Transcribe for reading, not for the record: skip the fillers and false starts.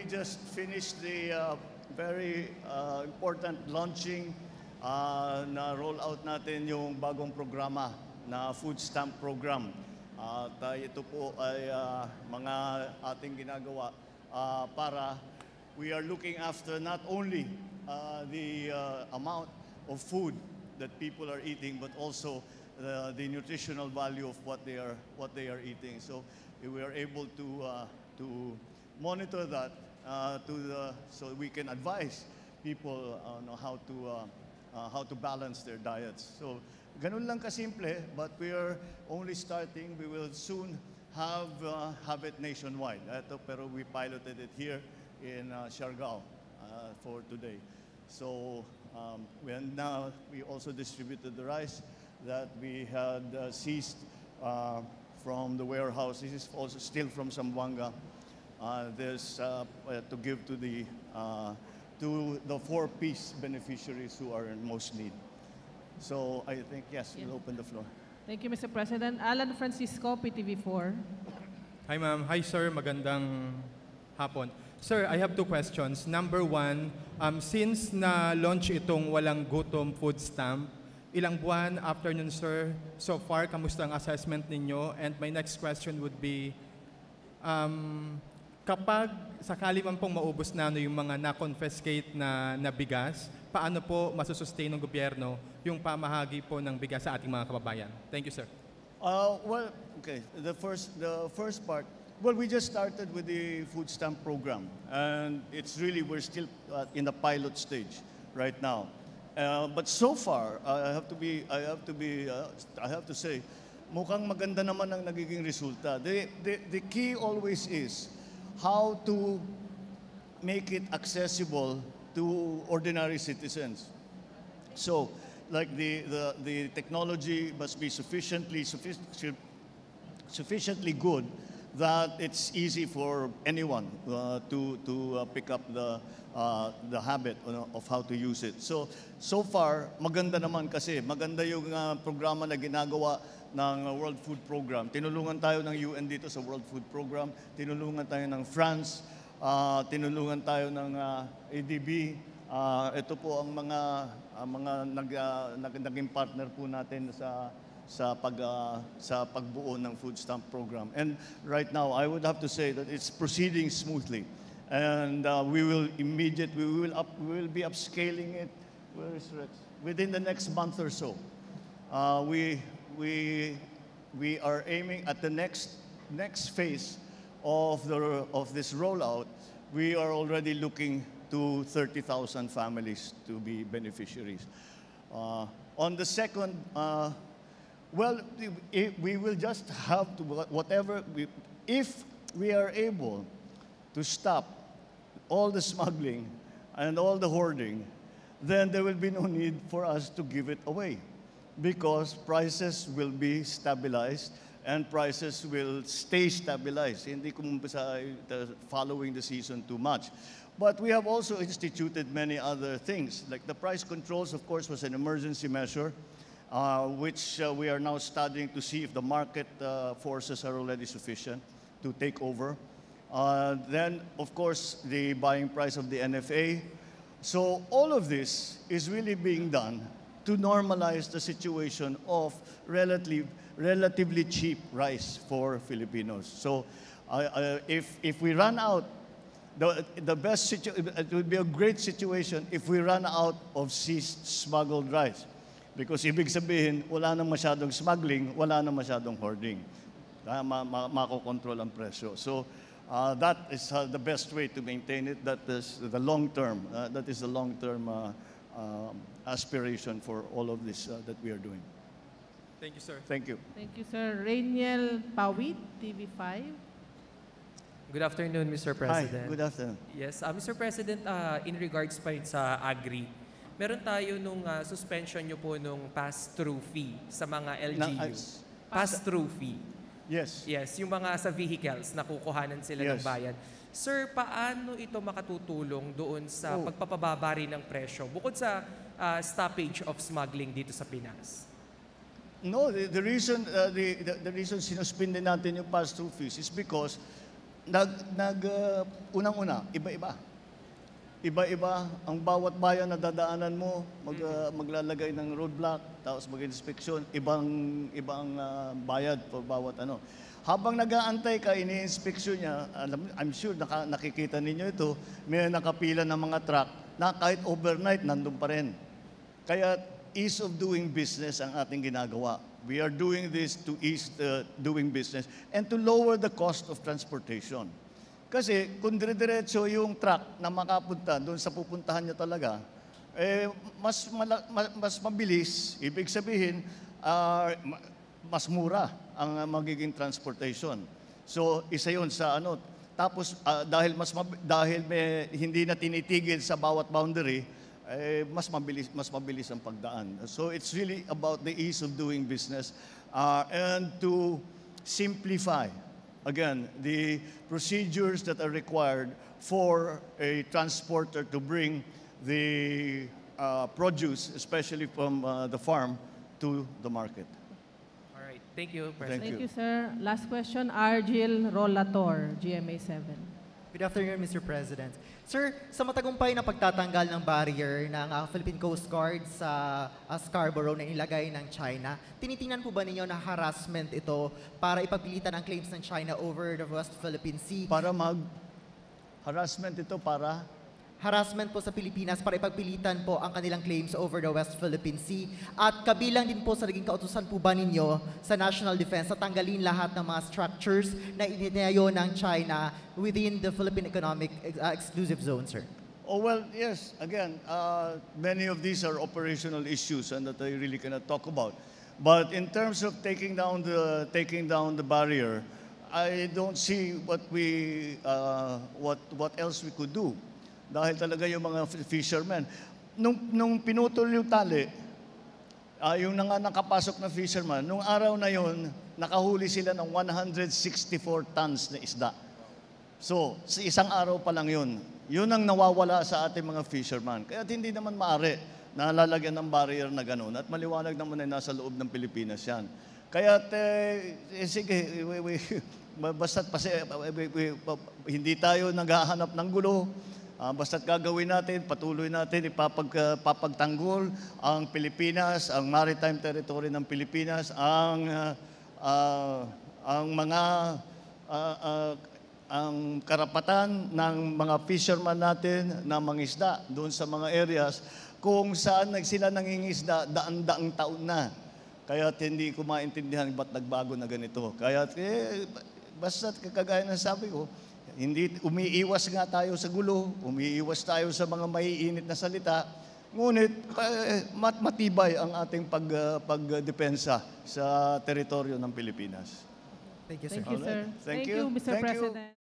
just finished the very important launching na roll out natin yung bagong programa na food stamp program. At ito po ay mga ating ginagawa para we are looking after not only the amount of food that people are eating, but also the nutritional value of what they are eating. So we are able to monitor that so we can advise people on how to balance their diets. So ganun lang kasimple, but we are only starting. We will soon have it nationwide. Pero we piloted it here in Siargao for today. So we also distributed the rice that we had seized from the warehouse. This is also still from Zamboanga. There's to give to the 4-piece beneficiaries who are in most need. So I think, yes, we'll open the floor. Thank you, Mr. President. Alan Francisco, PTV4. Hi, ma'am. Hi, sir. Magandang hapon. Sir, I have 2 questions. Number 1, since na-launch itong Walang Gutom food stamp, ilang buwan after nun, sir? So far, kamusta ang assessment ninyo? And my next question would be, kapag sakali man pong maubos na yung mga na-confiscate na bigas, paano po masusustain ng gobyerno yung pamahagi po ng bigas sa ating mga kababayan? Thank you, sir. Well, okay. The first part. Well, we just started with the food stamp program, and we're still in the pilot stage right now. But so far, I have to say, mukhang maganda naman ang nagiging resulta. The key always is how to make it accessible to ordinary citizens. So, like the technology must be sufficiently good that it's easy for anyone to pick up the habit of how to use it. So far, maganda naman kasi. Maganda yung programa na ginagawa ng World Food Program. Tinulungan tayo ng UN dito sa World Food Program. Tinulungan tayo ng France. Tinulungan tayo ng ADB. Ito po ang mga naging partner po natin sa pagbuo ng food stamp program. And right now, I would have to say that it's proceeding smoothly. And we will be upscaling it. Where is Rex? Within the next month or so. We are aiming at the next phase of this rollout. We are already looking to 30,000 families to be beneficiaries. On the second, well, we will just have to, if we are able to stop all the smuggling and all the hoarding, then there will be no need for us to give it away because prices will be stabilized and prices will stay stabilized. Hindi kumumpisa following the season too much. But we have also instituted many other things, like the price controls, of course, was an emergency measure. Which we are now studying to see if the market forces are already sufficient to take over. Then, of course, the buying price of the NFA. So all of this is really being done to normalize the situation of relatively cheap rice for Filipinos. So if we run out, it would be a great situation if we run out of seized smuggled rice. Because ibig sabihin, wala nang masyadong smuggling, wala nang masyadong hoarding. Makokontrol ang presyo. So that is the best way to maintain it. That is the long-term. That is the long-term aspiration for all of this that we are doing. Thank you, sir. Thank you. Thank you, sir. Rainiel Pawit, TV5. Good afternoon, Mr. President. Hi, good afternoon. Yes, Mr. President, in regards pa rin sa agri, meron tayo nung suspension nyo po nung pass-through fee sa mga LGU. Pass-through fee. Yes. Yes, yung mga sa vehicles na kukuhanan sila ng bayan. Sir, paano ito makatutulong doon sa pagpapababa rin ng presyo bukod sa stoppage of smuggling dito sa Pinas? No, the reason sinuspindi natin yung pass-through fees is because unang-una, iba-iba. Iba-iba ang bawat bayan na dadaanan mo, maglalagay ng roadblock, tapos mag-inspeksyon, ibang bayad for bawat ano. Habang nag-aantay ka, ini-inspeksyon niya, I'm sure nakikita ninyo ito, may nakapila ng mga truck na kahit overnight, nandun pa rin. Kaya ease of doing business ang ating ginagawa. We are doing this to ease doing business and to lower the cost of transportation. Kasi kung dire-diretso yung truck na makapunta doon sa pupuntahan niya talaga, mas mabilis, ibig sabihin, mas mura ang magiging transportation. So, isa yun sa ano. Tapos, dahil hindi na tinitigil sa bawat boundary, mas mabilis ang pagdaan. So, it's really about the ease of doing business and to simplify again, the procedures that are required for a transporter to bring the produce, especially from the farm, to the market. All right. Thank you, President. Thank Thank you, sir. Last question, Argil Rolator, GMA 7. Good afternoon, Mr. President. Sir, sa matagumpay na pagtatanggal ng barrier ng Philippine Coast Guard sa Scarborough na ilagay ng China, tinitingnan po ba ninyo na harassment ito para ipagpilitan ang claims ng China over the West Philippine Sea? Harassment ito para Harassment po sa Pilipinas para ipagpilitan po ang kanilang claims over the West Philippine Sea. At kabilang din po sa naging kautusan po ba ninyo sa National Defense na tanggalin lahat ng mga structures na itinayo ng China within the Philippine Economic Exclusive Zone, sir? Oh, well, yes. Again, many of these are operational issues and that I really cannot talk about. But in terms of taking down the barrier, I don't see what else we could do. Dahil talaga yung mga fishermen. Nung pinutol yung tali, yung nakapasok na fisherman, nung araw na yon, nakahuli sila ng 164 tons na isda. So, sa isang araw pa lang yun. Yun ang nawawala sa ating mga fisherman. Kaya hindi naman maaari na lalagyan ng barrier na gano'n. At maliwanag naman ay nasa loob ng Pilipinas yan. Kaya, sige, basta't hindi tayo naghahanap ng gulo. Basta't gagawin natin, patuloy natin, ipapagtanggol ang Pilipinas, ang maritime territory ng Pilipinas, ang karapatan ng mga fisherman natin na mangisda doon sa mga areas kung saan sila nangingisda daan-daang taon na. Kaya hindi ko maintindihan ba't nagbago na ganito. Kaya basta't kagaya ng sabi ko, hindi umiiwas nga tayo sa gulo, umiiwas tayo sa mga maiinit na salita, ngunit matibay ang ating pagdepensa sa teritoryo ng Pilipinas. Thank you, sir. Thank you, sir. Thank Thank you. you, Mr. Thank you. President.